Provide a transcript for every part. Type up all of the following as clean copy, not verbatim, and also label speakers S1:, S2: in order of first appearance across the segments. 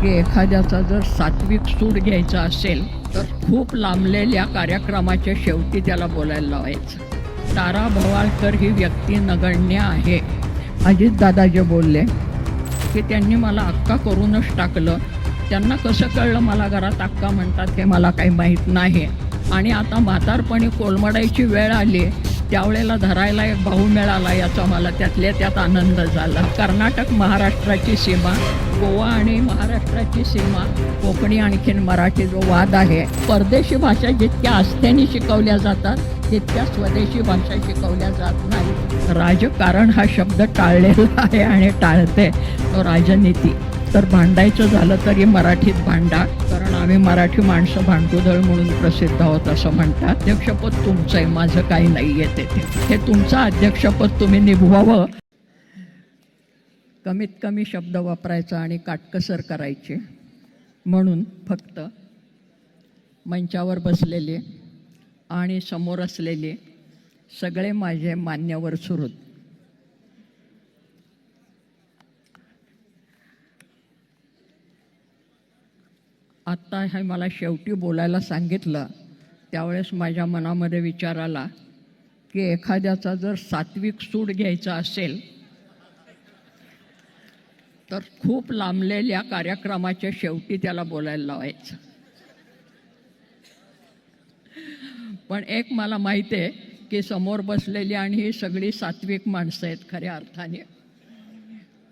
S1: की एखाद्याचा जर सात्विक सूड घ्यायचा असेल तर खूप लांबलेल्या कार्यक्रमाच्या शेवटी त्याला बोलायला लावायचं। तारा भवाळकर ही व्यक्ती नगण्य आहे। अजितदादा जे बोलले की त्यांनी मला अक्का करूनच टाकलं, त्यांना कसं कळलं मला घरात अक्का म्हणतात हे मला काही माहीत नाही। आणि आता म्हातारपणी कोलमडायची वेळ आली त्यावेळेला धरायला एक भाऊ मिळाला याचा मला त्यातल्या त्यात आनंद झाला। कर्नाटक महाराष्ट्राची सीमा, गोवा आणि महाराष्ट्राची सीमा, कोकणी आणखीन मराठी जो वाद आहे, परदेशी भाषा जितक्या आस्थेने शिकवल्या जातात तितक्या स्वदेशी भाषा शिकवल्या जात नाही। राजकारण हा शब्द टाळलेला आहे आणि टाळते तो राजनीती। तर भांडायचं झालं तरी मराठीत भांडा, कारण आम्ही मराठी माणसं भांडुदळ म्हणून प्रसिद्ध आहोत असं म्हणतात। अध्यक्षपद तुमचं आहे, माझं काही नाही आहे तेथे। हे तुमचं अध्यक्षपद तुम्ही निभवावं। कमीत कमी शब्द वापरायचा आणि काटकसर करायची, म्हणून फक्त मंचावर बसलेले आणि समोर असलेले सगळे माझे मान्यवर सुहृद, आत्ता हे मला शेवटी बोलायला सांगितलं त्यावेळेस माझ्या मनामध्ये विचार आला की एखाद्याचा जर सात्विक सूड घ्यायचा असेल तर खूप लांबलेल्या कार्यक्रमाच्या शेवटी त्याला बोलायला लावायचं। पण एक मला माहिती आहे की समोर बसलेली आणि ही सगळी सात्विक माणसं आहेत खऱ्या अर्थाने,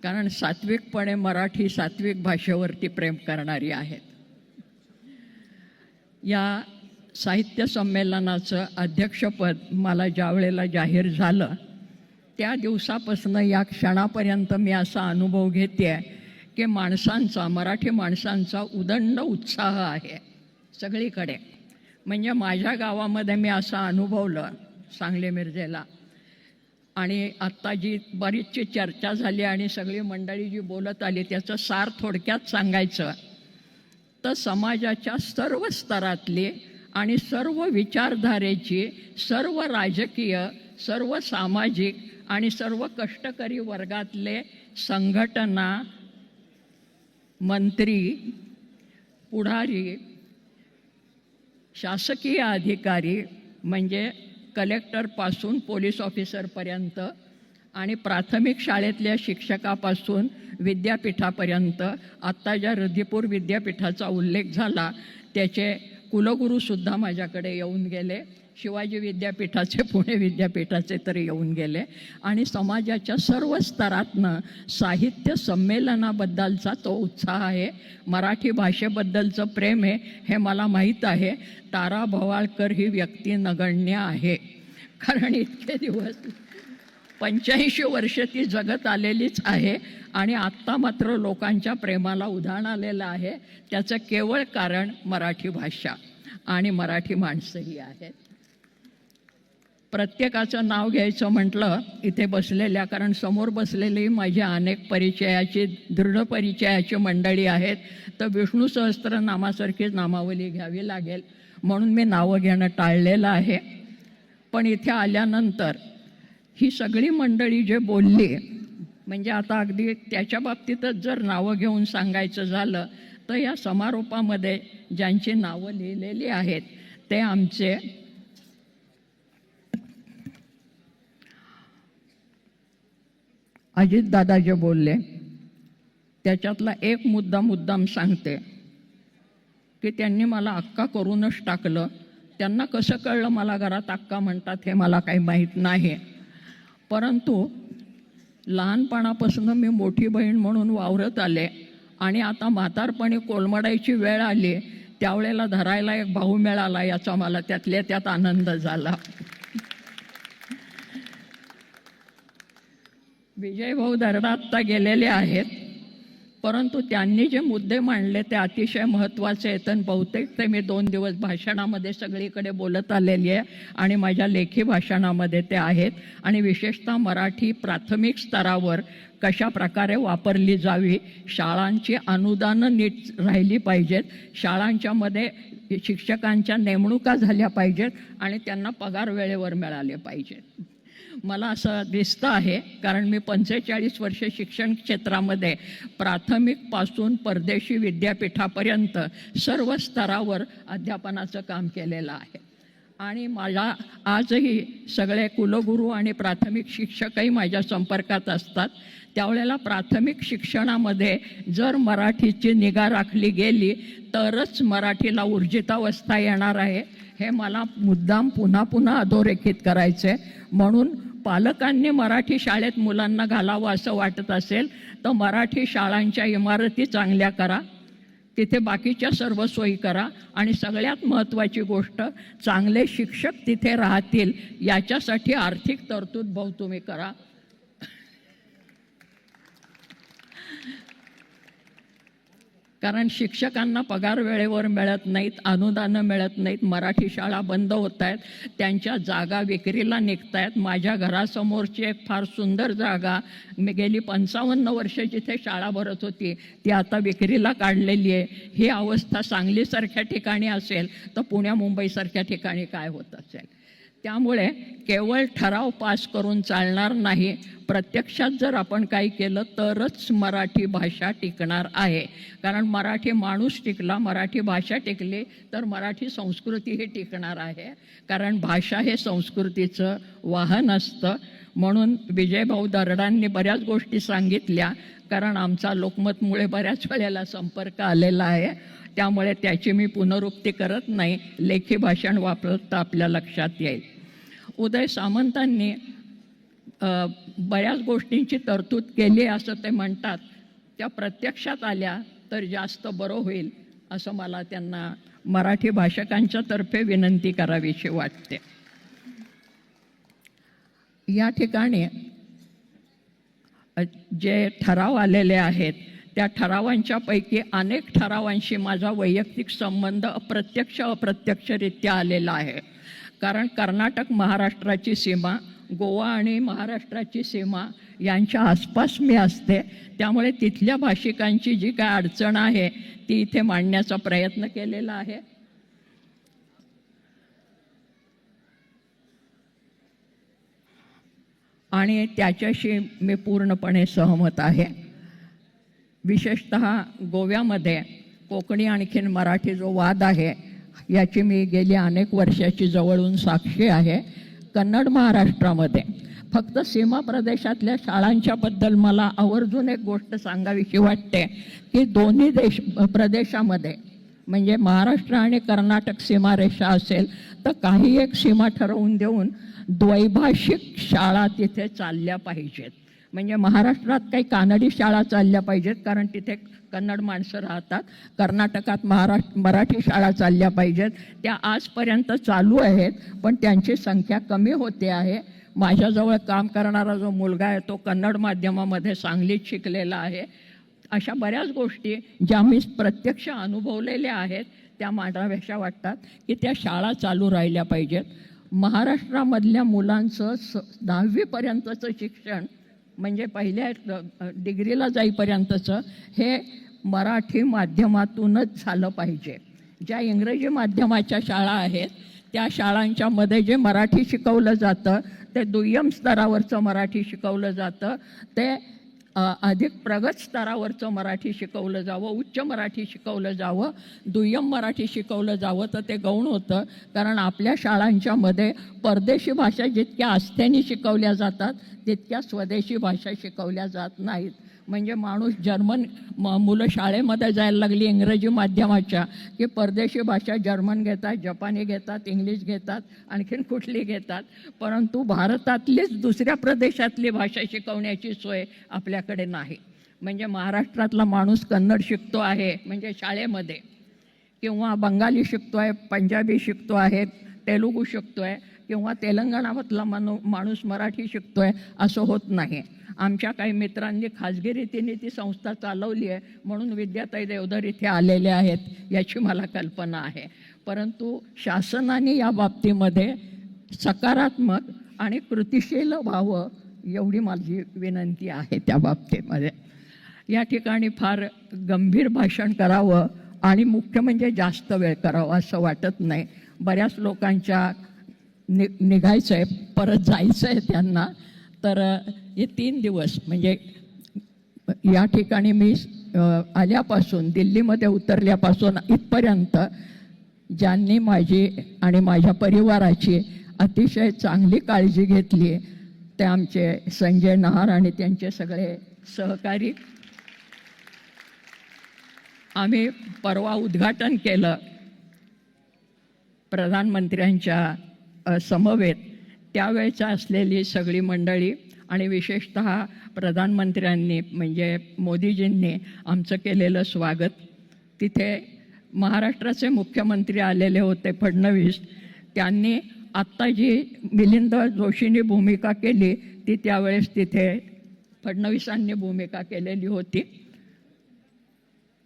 S1: कारण सात्विकपणे मराठी सात्विक भाषेवरती प्रेम करणारी आहेत। या साहित्य संमेलनाचं अध्यक्षपद मला ज्या वेळेला जाहीर झालं त्या दिवसापासून या क्षणापर्यंत मी असा अनुभव घेते की माणसांचा, मराठी माणसांचा उदंड उत्साह आहे सगळीकडे। म्हणजे माझ्या गावामध्ये मी असं अनुभवलं सांगली मिरजेला, आणि आत्ता जी बरीचशी चर्चा झाली आणि सगळी मंडळी जी बोलत आली त्याचं सार थोडक्यात सांगायचं तर समाजाच्या सर्व स्तरातली आणि सर्व विचारधारेची, सर्व राजकीय, सर्व सामाजिक आणि सर्व कष्टकरी वर्गातले संघटना, मंत्री, पुढारी, शासकीय अधिकारी म्हणजे कलेक्टरपासून पोलीस ऑफिसरपर्यंत आणि प्राथमिक शाळेतल्या शिक्षकापासून विद्यापीठापर्यंत, आत्ता ज्या रद्दीपूर विद्यापीठाचा उल्लेख झाला त्याचे कुलगुरूसुद्धा माझ्याकडे येऊन गेले, शिवाजी विद्यापीठाचे, पुणे विद्यापीठाचे तर येऊन गेले, आणि समाजाच्या सर्व स्तरातनं साहित्य संमेलनाबद्दलचा तो उत्साह आहे, मराठी भाषेबद्दलचं प्रेम आहे हे मला माहीत आहे। तारा भवाळकर ही व्यक्ती नगण्य आहे, कारण इतके दिवस 85 वर्ष ती जगत आलेलीच आहे आणि आत्ता मात्र लोकांच्या प्रेमाला उधाण आलेलं आहे। त्याचं केवळ कारण मराठी भाषा आणि मराठी माणसंही आहेत। प्रत्येकाचं नाव घ्यायचं म्हटलं इथे बसलेल्या, कारण समोर बसलेली माझी अनेक परिचयाची, दृढ परिचयाची मंडळी आहेत, तर विष्णू सहस्त्रनामासारखीच नामावली घ्यावी लागेल म्हणून मी नावं घेणं टाळलेलं आहे। पण इथे आल्यानंतर ही सगळी मंडळी जे बोलली, म्हणजे आता अगदी त्याच्या बाबतीतच जर नावं घेऊन सांगायचं झालं तर या समारोपामध्ये ज्यांची नावं लिहिलेली आहेत ते आमचे अजितदादा जे बोलले त्याच्यातला एक मुद्दाम सांगते की त्यांनी मला अक्का करूनच टाकलं, त्यांना कसं कळलं मला घरात अक्का म्हणतात हे मला काही माहीत नाही। परंतु लहानपणापासून मी मोठी बहीण म्हणून वावरत आले आणि आता म्हातारपणी कोलमडायची वेळ आली त्यावेळेला धरायला एक भाऊ मिळाला याचा मला त्यातल्या त्यात आनंद झाला। विजय भाऊ दर्डा आत्ता गेलेले आहेत, परंतु त्यांनी जे मुद्दे मांडले ते अतिशय महत्त्वाचे आहेत आणि बहुतेक ते मी 2 दिवस भाषणामध्ये सगळीकडे बोलत आलेली आहे आणि माझ्या लेखी भाषणामध्ये ते आहेत। आणि विशेषतः मराठी प्राथमिक स्तरावर कशा प्रकारे वापरली जावी, शाळांची अनुदानं नीट राहिली पाहिजेत, शाळांच्यामध्ये शिक्षकांच्या नेमणुका झाल्या पाहिजेत आणि त्यांना पगार वेळेवर मिळाले पाहिजेत। मला असं दिसतं आहे, कारण मी 45 वर्ष शिक्षण क्षेत्रामध्ये प्राथमिकपासून परदेशी विद्यापीठापर्यंत सर्व स्तरावर अध्यापनाचं काम केलेलं आहे. आणि मला आजही सगळे कुलगुरू आणि प्राथमिक शिक्षकही माझ्या संपर्कात असतात. त्यावेळेला प्राथमिक शिक्षणामध्ये जर मराठीची निगा राखली गेली तरच मराठीला ऊर्जितावस्था येणार आहे, हे मला मुद्दाम पुन्हा पुन्हा अधोरेखित करायचे. म्हणून पालकांनी मराठी शाळेत मुलांना घालावं असं वाटत असेल तर मराठी शाळांच्या इमारती चांगल्या करा, तिथे बाकीच्या सर्व सोयी करा, आणि सगळ्यात महत्त्वाची गोष्ट चांगले शिक्षक तिथे राहतील याच्यासाठी आर्थिक तरतूद भाऊ तुम्ही करा. कारण शिक्षकांना पगार वेळेवर मिळत नाहीत, अनुदानं मिळत नाहीत, मराठी शाळा बंद होत आहेत, त्यांच्या जागा विक्रीला निघत आहेत. माझ्या घरासमोरची एक फार सुंदर जागा मी गेली 55 वर्ष जिथे शाळा भरत होती ती आता विक्रीला काढलेली आहे. ही अवस्था सांगलीसारख्या ठिकाणी असेल तर पुण्या मुंबईसारख्या ठिकाणी काय होत असेल. त्यामुळे केवळ ठराव पास करून चालणार नाही, प्रत्यक्षात जर आपण काही केलं तरच मराठी भाषा टिकणार आहे. कारण मराठी माणूस टिकला, मराठी भाषा टिकली तर मराठी संस्कृतीही टिकणार आहे. कारण भाषा हे संस्कृतीचं वाहन असतं. म्हणून विजयभाऊ दरडांनी बऱ्याच गोष्टी सांगितल्या, कारण आमचा लोकमतमुळे बऱ्याच वेळेला संपर्क आलेला आहे, त्यामुळे त्याची मी पुनरुक्ती करत नाही. लेखी भाषण वापरत आपल्या लक्षात येईल. उदय सामंतांनी बऱ्याच गोष्टींची तरतूद केली असं ते म्हणतात, त्या प्रत्यक्षात आल्या तर जास्त बरं होईल असं मला त्यांना मराठी भाषकांच्या तर्फे विनंती करावीशी वाटते. या ठिकाणी जे ठराव आलेले आहेत त्या ठरावांच्या पैकी अनेक ठरावांशी माझा वैयक्तिक संबंध प्रत्यक्ष अप्रत्यक्षरित्या आलेला आहे. कारण कर्नाटक महाराष्ट्राची सीमा, गोवा आणि महाराष्ट्राची सीमा यांच्या आसपास मी असते, त्यामुळे तिथल्या भाषिकांची जी काय अडचण आहे ती इथे मांडण्याचा प्रयत्न केलेला आहे. आणि त्याच्याशी मी पूर्णपणे सहमत आहे. विशेषतः गोव्यामध्ये कोकणी आणखीन मराठी जो वाद आहे याची मी गेली अनेक वर्षाची जवळून साक्षी आहे. कन्नड महाराष्ट्रामध्ये फक्त सीमा प्रदेशातल्या शाळांच्याबद्दल मला आवर्जून एक गोष्ट सांगावीशी वाटते की दोन्ही प्रदेशामध्ये म्हणजे महाराष्ट्र आणि कर्नाटक सीमारेषा असेल तर काही एक सीमा ठरवून देऊन द्वैभाषिक शाळा तिथे चालल्या पाहिजेत. म्हणजे महाराष्ट्रात काही कानडी शाळा चालल्या पाहिजेत कारण तिथे कन्नड माणसं राहतात, कर्नाटकात मराठी शाळा चालल्या पाहिजेत. त्या आजपर्यंत चालू आहेत पण त्यांची संख्या कमी होते आहे. माझ्याजवळ काम करणारा जो मुलगा आहे तो कन्नड माध्यमामध्ये सांगलीत शिकलेला आहे. अशा बऱ्याच गोष्टी ज्या मी प्रत्यक्ष अनुभवलेल्या आहेत त्या माझ्यापेक्षा वाटतात की त्या शाळा चालू राहिल्या पाहिजेत. महाराष्ट्रामधल्या मुलांचं 10वीपर्यंतचं शिक्षण म्हणजे पहिल्या डिग्रीला जाईपर्यंतचं हे मराठी माध्यमातूनच झालं पाहिजे. ज्या इंग्रजी माध्यमाच्या शाळा आहेत त्या शाळांच्यामध्ये जे मराठी शिकवलं जातं ते दुय्यम स्तरावरचं मराठी शिकवलं जातं, ते अधिक प्रगत स्तरावरचं मराठी शिकवलं जावं, उच्च मराठी शिकवलं जावं. दुय्यम मराठी शिकवलं जावं तर ते गौण होतं. कारण आपल्या शाळांच्यामध्ये परदेशी भाषा जितक्या आस्थेने शिकवल्या जातात तितक्या स्वदेशी भाषा शिकवल्या जात नाहीत. म्हणजे माणूस मुलं शाळेमध्ये जायला लागली इंग्रजी माध्यमाच्या की परदेशी भाषा जर्मन घेतात, जपानी घेतात, इंग्लिश घेतात, आणखीन कुठली घेतात, परंतु भारतातलीच दुसऱ्या प्रदेशातली भाषा शिकवण्याची सोय आपल्याकडे नाही. म्हणजे महाराष्ट्रातला माणूस कन्नड शिकतो आहे म्हणजे शाळेमध्ये, किंवा बंगाली शिकतो आहे, पंजाबी शिकतो आहे, तेलुगू शिकतो आहे, किंवा तेलंगणामधला माणूस मराठी शिकतो आहे असं होत नाही. आमच्या काही मित्रांनी खाजगी रीतीने ती संस्था चालवली आहे म्हणून विद्याताई देवधर इथे आलेले आहेत याची मला कल्पना आहे. परंतु शासनाने या बाबतीमध्ये सकारात्मक आणि कृतिशील व्हावं एवढी माझी विनंती आहे. त्या बाबतीमध्ये या ठिकाणी फार गंभीर भाषण करावं आणि मुख्य म्हणजे जास्त वेळ करावा असं वाटत नाही. बऱ्याच लोकांच्या निघायचं आहे, परत जायचं आहे त्यांना. तर हे 3 दिवस म्हणजे या ठिकाणी मी आल्यापासून, दिल्लीमध्ये उतरल्यापासून इथपर्यंत ज्यांनी माझी आणि माझ्या परिवाराची अतिशय चांगली काळजी घेतली ते आमचे संजय नहार आणि त्यांचे सगळे सहकारी. आम्ही परवा उद्घाटन केलं प्रधानमंत्र्यांच्या समवेत, त्यावेळेचा असलेली सगळी मंडळी आणि विशेषतः प्रधानमंत्र्यांनी म्हणजे मोदीजींनी आमचं केलेलं स्वागत. तिथे महाराष्ट्राचे मुख्यमंत्री आलेले होते फडणवीस. त्यांनी आत्ता जी मिलिंद जोशींनी भूमिका केली ती त्यावेळेस तिथे फडणवीसांनी भूमिका केलेली होती.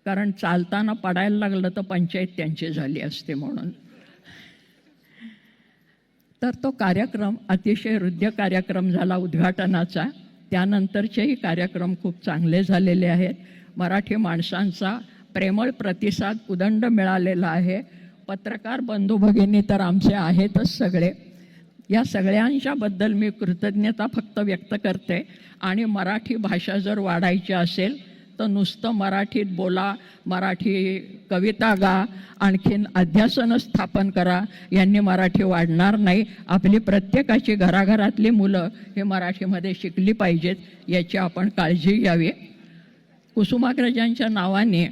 S1: कारण चालताना पडायला लागलं तर पंचायत त्यांची झाली असते म्हणून. तर तो कार्यक्रम अतिशय हृद्य कार्यक्रम झाला उद्घाटनाचा. त्यानंतरचेही कार्यक्रम खूप चांगले झालेले आहेत. मराठी माणसांचा प्रेमळ प्रतिसाद उदंड मिळालेला आहे. पत्रकार बंधू भगिनी तर आमचे आहेतच सगळे. या सगळ्यांच्याबद्दल मी कृतज्ञता फक्त व्यक्त करते. आणि मराठी भाषा जर वाढायची असेल तर नुसतं मराठीत बोला, मराठी कविता गा, आणखीन अध्यासनं स्थापन करा, यांनी मराठी वाढणार नाही. आपली प्रत्येकाची घराघरातली मुलं हे मराठीमध्ये शिकली पाहिजेत, याची आपण काळजी घ्यावी. कुसुमाग्रजांच्या नावाने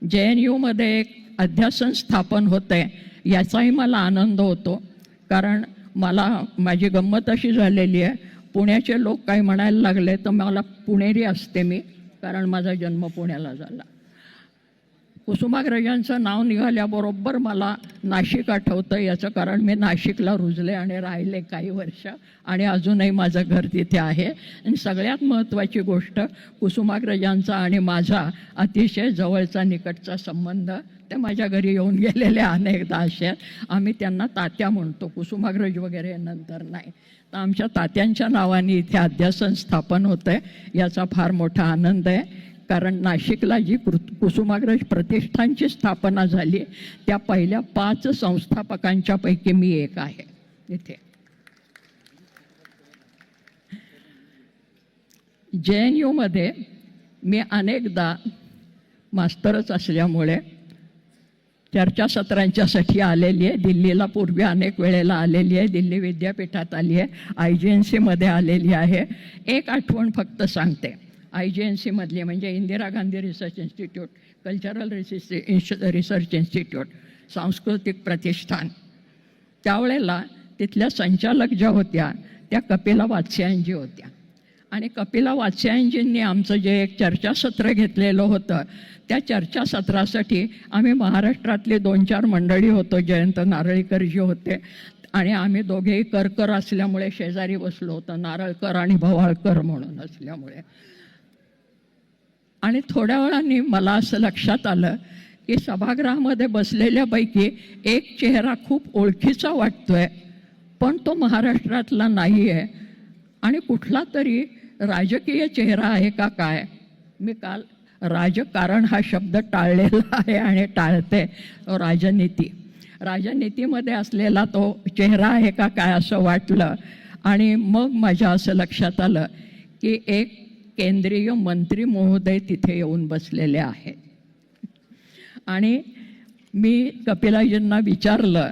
S1: JNUमध्ये एक अध्यासन स्थापन होतं आहे, याचाही मला आनंद होतो. कारण माझी गंमत अशी झालेली आहे, पुण्याचे लोक काही म्हणायला लागले तर मला पुणेरी असते मी, कारण माझा जन्म पुण्याला झाला. कुसुमाग्रजांचं नाव निघाल्याबरोबर मला नाशिक आठवतं. याचं कारण मी नाशिकला रुजले आणि राहिले काही वर्ष आणि अजूनही माझं घर तिथे आहे. आणि सगळ्यात महत्त्वाची गोष्ट, कुसुमाग्रजांचा आणि माझा अतिशय जवळचा निकटचा संबंध. ते माझ्या घरी येऊन गेलेले अनेकदा असे. आम्ही त्यांना तात्या म्हणतो, कुसुमाग्रज वगैरे नंतर नाही. तर आमच्या तात्यांच्या नावाने इथे अध्यासन स्थापन होतं आहे, याचा फार मोठा आनंद आहे. कारण नाशिकला जी कुसुमाग्रज प्रतिष्ठानची स्थापना झाली त्या पहिल्या 5 संस्थापकांच्या पैकी मी एक आहे. इथे JNUमध्ये मी अनेकदा मास्तरच असल्यामुळे चर्चासत्रांच्यासाठी आलेली आहे. दिल्लीला पूर्वी अनेक वेळेला आलेली आहे, दिल्ली विद्यापीठात आली आहे, IGNCमध्ये आलेली आहे. एक आठवण फक्त सांगते. IGNCमधली म्हणजे Indira Gandhi research institute, cultural research institute, सांस्कृतिक प्रतिष्ठान. त्यावेळेला तिथल्या संचालक ज्या होत्या त्या कपिला वात्स्यायनजी होत्या. आणि कपिला वात्स्यायनजींनी आमचं जे एक चर्चासत्र घेतलेलं होतं, त्या चर्चासत्रासाठी आम्ही महाराष्ट्रातले 2-4 मंडळी होतो. जयंत नारळीकरजी होते आणि आम्ही दोघेही करकर असल्यामुळे शेजारी बसलो होतो, नारळकर आणि भवाळकर म्हणून असल्यामुळे. आणि थोड्या वेळाने मला असं लक्षात आलं की सभागृहामध्ये बसलेल्यापैकी एक चेहरा खूप ओळखीचा वाटतोय, पण तो महाराष्ट्रातला नाही आहे आणि कुठला तरी राजकीय चेहरा आहे का काय. मी काल राजकारण हा शब्द टाळलेला आहे आणि टाळते. राजनीतीमध्ये असलेला तो चेहरा आहे का काय असं वाटलं. आणि मग माझ्या असं लक्षात आलं की एक केंद्रीय मंत्री महोदय तिथे येऊन बसलेले आहेत. आणि मी कपिलाजींना विचारलं,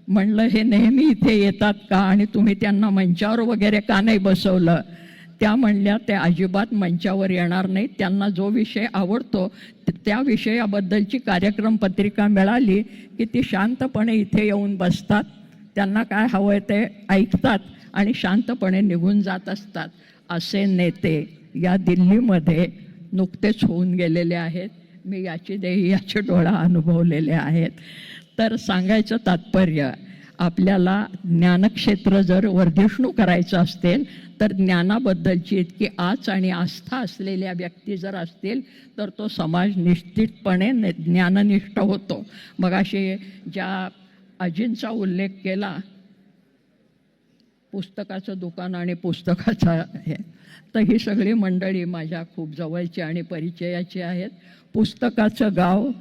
S1: म्हणलं हे नेहमी इथे येतात का आणि तुम्ही त्यांना मंचावर वगैरे का नाही बसवलं. त्या म्हणल्या ते अजिबात मंचावर येणार नाहीत, त्यांना जो विषय आवडतो त्या विषयाबद्दलची कार्यक्रम पत्रिका मिळाली की ती शांतपणे इथे येऊन बसतात, त्यांना काय हवं आहे ते ऐकतात आणि शांतपणे निघून जात असतात. असे नेते या दिल्लीमध्ये नुकतेच होऊन गेलेले आहेत. मी याचे डोळा अनुभवलेले आहेत. तर सांगायचं तात्पर्य, आपल्याला ज्ञानक्षेत्र जर वर्धिष्णू करायचं असेल तर ज्ञानाबद्दलची इतकी आच आणि आस्था असलेल्या व्यक्ती जर असतील तर तो समाज निश्चितपणे ज्ञाननिष्ठ होतो. मगाशी ज्या अजींचा उल्लेख केला, पुस्तकाचं दुकान आणि पुस्तकाचं हे, तर ही सगळी मंडळी माझ्या खूप जवळची आणि परिचयाची आहेत. पुस्तकाचं गाव,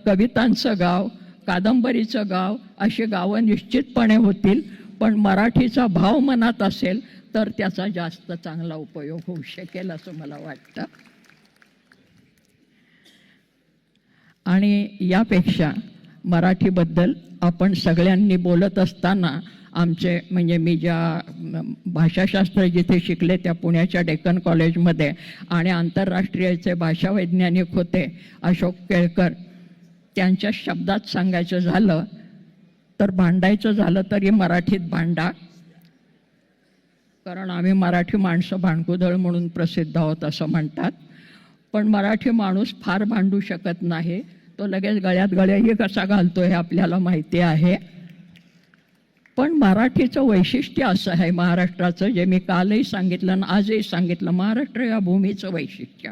S1: कवितांचं गाव, कादंबरीचं गाव अशी गावं निश्चितपणे होतील, पण मराठीचा भाव मनात असेल तर त्याचा जास्त चांगला उपयोग होऊ शकेल असं मला वाटतं. आणि यापेक्षा मराठीबद्दल आपण सगळ्यांनी बोलत असताना आमचे म्हणजे मी ज्या भाषाशास्त्र जिथे शिकले त्या पुण्याच्या डेक्कन कॉलेजमध्ये आणि आंतरराष्ट्रीयचे भाषावैज्ञानिक होते अशोक केळकर, त्यांच्या शब्दात सांगायचं झालं तर भांडायचं झालं तरी मराठीत भांडा, कारण आम्ही मराठी माणसं भांडकुदळ म्हणून प्रसिद्ध आहोत असं म्हणतात. पण मराठी माणूस फार भांडू शकत नाही, तो लगेच गळ्यात गळ्याही कसा घालतो हे आपल्याला माहिती आहे. पण मराठीचं वैशिष्ट्य असं आहे महाराष्ट्राचं, जे मी कालही सांगितलं आणि आजही सांगितलं, महाराष्ट्र या भूमीचं वैशिष्ट्य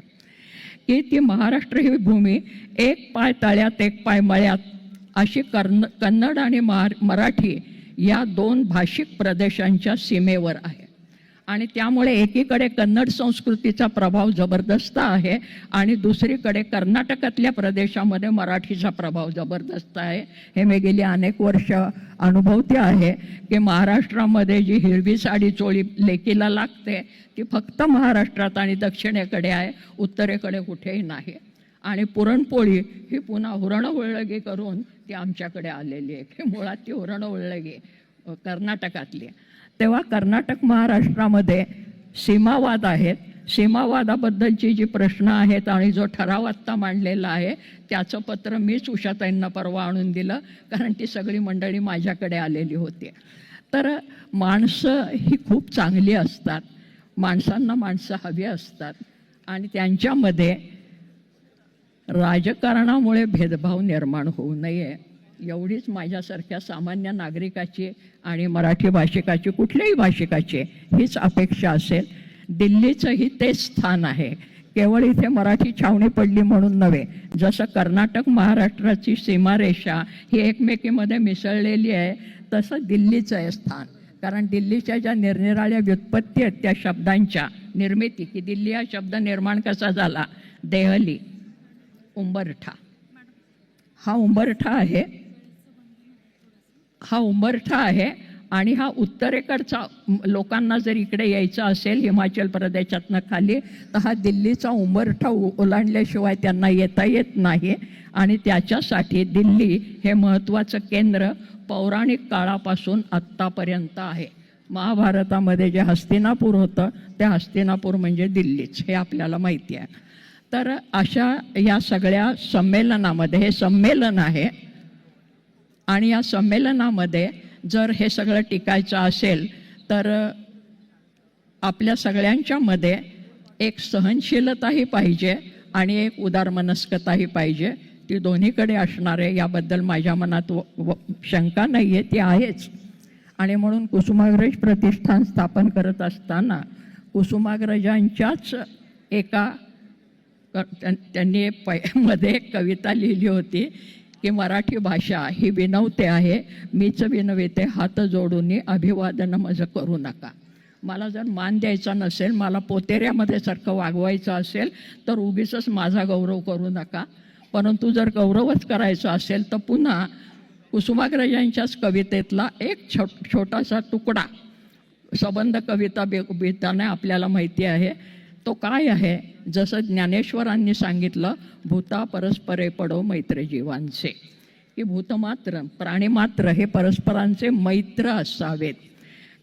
S1: की ती महाराष्ट्र ही भूमी एक पाय तळ्यात एक पाय मळ्यात अशी कन्नड आणि मराठी या दोन भाषिक प्रदेशांच्या सीमेवर आहे. आणि त्यामुळे एकीकडे कन्नड संस्कृतीचा प्रभाव जबरदस्त आहे आणि दुसरीकडे कर्नाटकातल्या प्रदेशामध्ये मराठीचा प्रभाव जबरदस्त आहे. हे मी गेली अनेक वर्ष अनुभवते आहे की महाराष्ट्रामध्ये जी हिरवी साडी चोळी लेकीला लागते ती फक्त महाराष्ट्रात आणि दक्षिणेकडे आहे, उत्तरेकडे कुठेही नाही. आणि पुरणपोळी ही पुन्हा हुरणहुळगी करून ती आमच्याकडे आलेली आहे, की मुळात ती हुरणहुळगी कर्नाटकातली. तेव्हा कर्नाटक महाराष्ट्रामध्ये सीमावाद आहेत. सीमावादाबद्दलची जी प्रश्न आहेत आणि जो ठराव आत्ता मांडलेला आहे त्याचं पत्र मीच उषाताईंना परवा आणून दिलं, कारण ती सगळी मंडळी माझ्याकडे आलेली होती. तर माणसं ही खूप चांगली असतात, माणसांना माणसं हवी असतात आणि त्यांच्यामध्ये राजकारणामुळे भेदभाव निर्माण होऊ नये एवढीच माझ्यासारख्या सामान्य नागरिकाची आणि मराठी भाषिकाची, कुठल्याही भाषिकाची हीच अपेक्षा असेल. दिल्लीचंही तेच स्थान आहे, केवळ इथे मराठी छावणी पडली म्हणून नव्हे. जसं कर्नाटक महाराष्ट्राची सीमारेषा ही एकमेकीमध्ये मिसळलेली आहे तसं दिल्लीचं आहे स्थान. कारण दिल्लीच्या ज्या निरनिराळ्या व्युत्पत्ती आहेत त्या शब्दांच्या निर्मिती, की दिल्ली हा शब्द निर्माण कसा झाला, देहली, उंबरठा, हा उंबरठा आहे, हा उंबरठा आहे. आणि हा उत्तरेकडचा लोकांना जर इकडे यायचं असेल हिमाचल प्रदेशातनं खाली तर हा दिल्लीचा उंबरठा ओलांडल्याशिवाय त्यांना येता येत नाही. आणि त्याच्यासाठी दिल्ली हे महत्त्वाचं केंद्र पौराणिक काळापासून आत्तापर्यंत आहे. महाभारतामध्ये जे हस्तिनापूर होतं ते हस्तिनापूर म्हणजे दिल्लीच, हे आपल्याला माहिती आहे. तर अशा या सगळ्या संमेलनामध्ये, हे संमेलन आहे आणि या संमेलनामध्ये जर हे सगळं टिकायचं असेल तर आपल्या सगळ्यांच्यामध्ये एक सहनशीलताही पाहिजे आणि एक उदारमनस्कताही पाहिजे. ती दोन्हीकडे असणार आहे याबद्दल माझ्या मनात शंका नाही आहे, ती आहेच. आणि म्हणून कुसुमाग्रज प्रतिष्ठान स्थापन करत असताना कुसुमाग्रजांच्याच एका त्यांनी मध्ये एक कविता लिहिली होती की मराठी भाषा ही विनवते आहे, मीच विनविते हात जोडून अभिवादन मज करू नका. मला जर मान द्यायचा नसेल, मला पोतेऱ्यामध्ये सारखं वागवायचं असेल तर उगीच माझा गौरव करू नका. परंतु जर गौरवच करायचा असेल तर पुन्हा कुसुमाग्रजांच्याच कवितेतला एक छोटासा तुकडा संबंध कविता बेताने आपल्याला माहिती आहे. तो काय आहे, जसं ज्ञानेश्वरांनी सांगितलं, भूता परस्परे पडो मैत्र जीवांचे, की भूतमात्र प्राणीमात्र हे परस्परांचे मैत्र असावेत.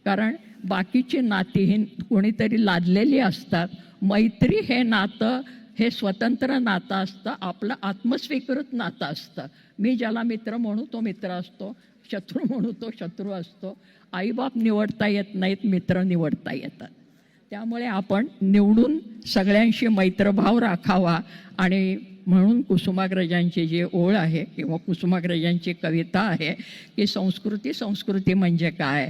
S1: कारण बाकीची नाती ही कोणीतरी लादलेली असतात. मैत्री हे नातं हे स्वतंत्र नातं असतं, आपलं आत्मस्वीकृत नातं असतं. मी ज्याला मित्र म्हणू तो मित्र असतो, शत्रू म्हणू तो शत्रू असतो. आईबाप निवडता येत नाहीत, मित्र निवडता येतात. त्यामुळे आपण निवडून सगळ्यांशी मैत्रभाव राखावा. आणि म्हणून कुसुमाग्रजांची जी ओळ आहे किंवा कुसुमाग्रजांची कविता आहे की संस्कृती म्हणजे काय,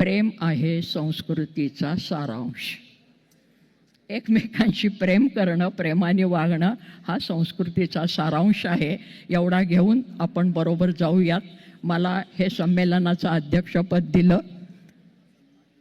S1: प्रेम आहे संस्कृतीचा सारांश. एकमेकांशी प्रेम करणं, प्रेमाने वागणं हा संस्कृतीचा सारांश आहे. एवढा घेऊन आपण बरोबर जाऊयात. मला हे संमेलनाचं अध्यक्षपद दिलं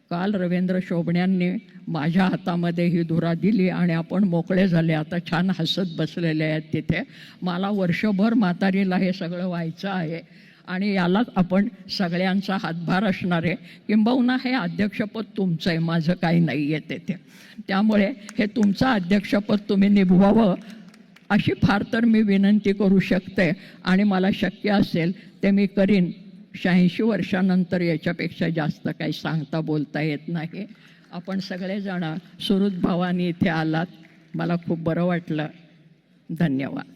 S1: काल रवींद्र शोभण्यांनी माझ्या हातामध्ये ही धुरा दिली आणि आपण मोकळे झाले. आता छान हसत बसलेले आहेत तिथे. मला वर्षभर म्हातारीला हे सगळं व्हायचं आहे आणि यालाच आपण सगळ्यांचा हातभार असणार आहे. किंबहुना हे अध्यक्षपद तुमचं आहे, माझं काही नाही आहे तेथे. त्यामुळे हे तुमचं अध्यक्षपद तुम्ही निभवावं अशी फार तर मी विनंती करू शकते आणि मला शक्य असेल ते मी करीन. 86 वर्षानंतर याच्यापेक्षा जास्त काही सांगता बोलता येत नाही. आपण सगळेजण सुहृद भावानी इथे आलात, मला खूप बरं वाटलं. धन्यवाद.